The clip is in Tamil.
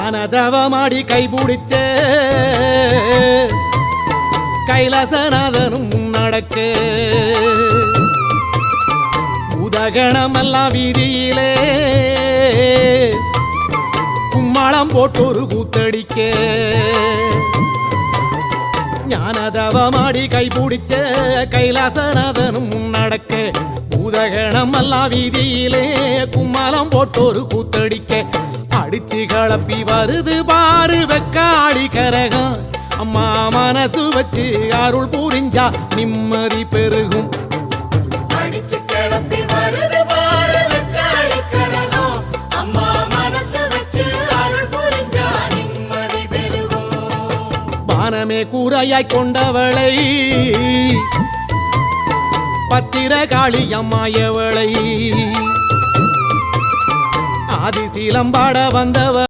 ஞானதவமாடி கைபிடிச்ச கைலாசநாதனும் முன்னடக்க உதகணமெல்லாம் வீதியிலே கும்மாளம் போட்டொரு கூத்தடிக்க ஞானதவமாடி கைபிடிச்ச கைலாசநாதனும் முன்னடக்க உதகணமெல்லாம் வீதியிலே கும்மாளம் போட்டொரு கூத்தடிக்க அடிச்சு கலப்பி வருது பாரு வெக்காளி கரகம் அம்மா மனசு வச்சு அருள் புரிஞ்சா நிம்மதி பெருகும். அடிச்சு கிளப்பி வருது பாரு வெக்காளி கரகம் அம்மா மனசு வச்சு அருள் புரிஞ்சா நிம்மதி பெருகும். வானமே கூரையாய் கொண்டவளை பத்திரகாளி அம்மாயவளை ஆதிசீலம் பாட வந்தவ